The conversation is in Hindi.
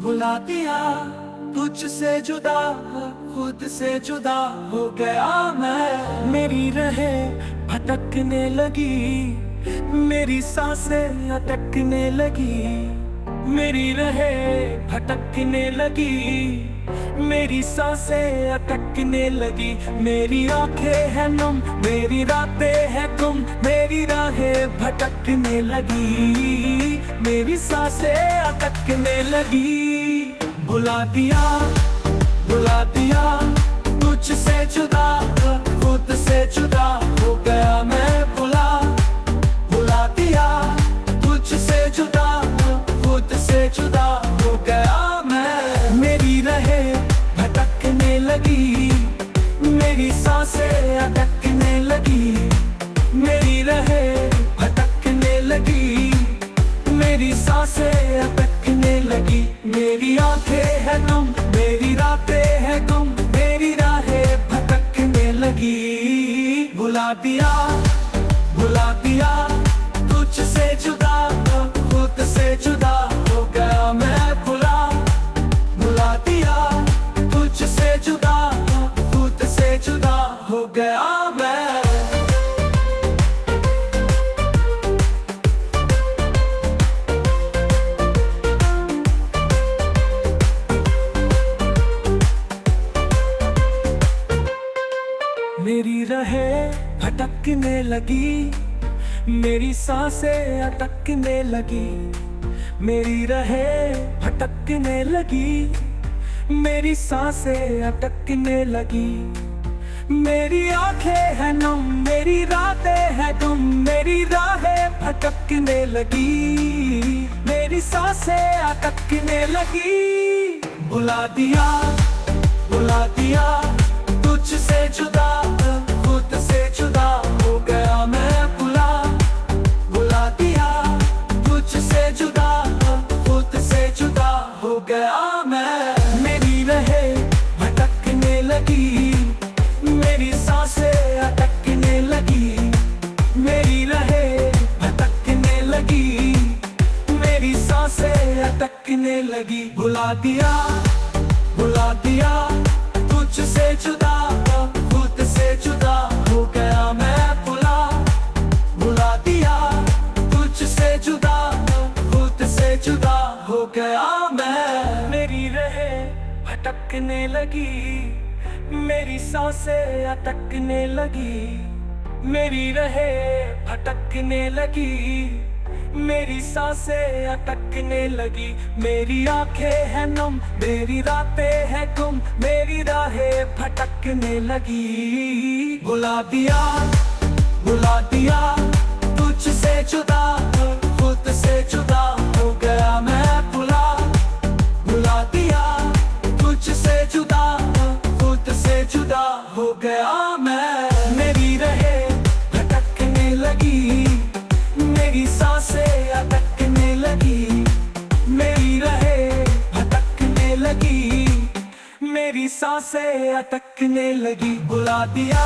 भुला दिया तुझसे जुदा, खुद से जुदा हो गया मैं। मेरी राहें भटकने लगी, मेरी सांसें अटकने लगी। मेरी राहें भटकने लगी, मेरी सांसें अटकने लगी। मेरी आंखें हैं नम, मेरी रातें हैं गुम, मेरी राहें भटकने लगी, मेरी सांसें अटकने लगी। भुला दिया तुझसे जुदा, खुद से जुदा हो गया मैं। भुला दिया तुझसे जुदा, खुद से जुदा हो गया मैं। मेरी राहें भटकने लगी, मेरी सांसें अटकने लगी। मेरी राहें भटकने लगी, मेरी सांसें अटकने लगी। मेरी आंखें हैं नम, मेरी रातें हैं गुम, मेरी राहें भटकने लगी। भुला दिया तुझसे जुदा, खुद से जुदा हो गया मैं। भुला दिया तुझसे जुदा, खुद से जुदा हो गया मैं। मेरी राहें भटकने लगी, मेरी सांसें अटकने लगी। मेरी राहें भटकने लगी, मेरी सांसें अटकने लगी। मेरी आंखें हैं नम, मेरी रातें हैं गुम, मेरी राहें भटकने लगी, मेरी सांसें अटकने लगी। भुला दिया तुझसे जुदा, खुद से जुदा हो गया मैं। भुला दिया तुझसे जुदा, खुद से जुदा हो गया मैं। मेरी राहें भटकने लगी, मेरी सांसें अटकने लगी। मेरी राहें भटकने लगी, मेरी सांसें अटकने लगी। भुला दिया तुझसे जुदा, खुद से जुदा हो गया मैं। भुला दिया तुझसे जुदा, खुद से जुदा हो गया मैं। मेरी राहें भटकने लगी, मेरी सांसें अटकने लगी। मेरी राहें भटकने लगी, मेरी सांसें अटकने लगी। मेरी आंखें हैं नम, मेरी रातें हैं गुम, मेरी राहें भटकने लगी। भुला दिया तुझसे जुदा, खुद से जुदा हो गया मैं। भुला दिया तुझसे जुदा, खुद से जुदा हो गया मैं। मेरी राहें भटकने लगी, मेरी सांसें अटकने लगी। मेरी राहें भटकने लगी, मेरी सांसें अटकने लगी। भुला दिया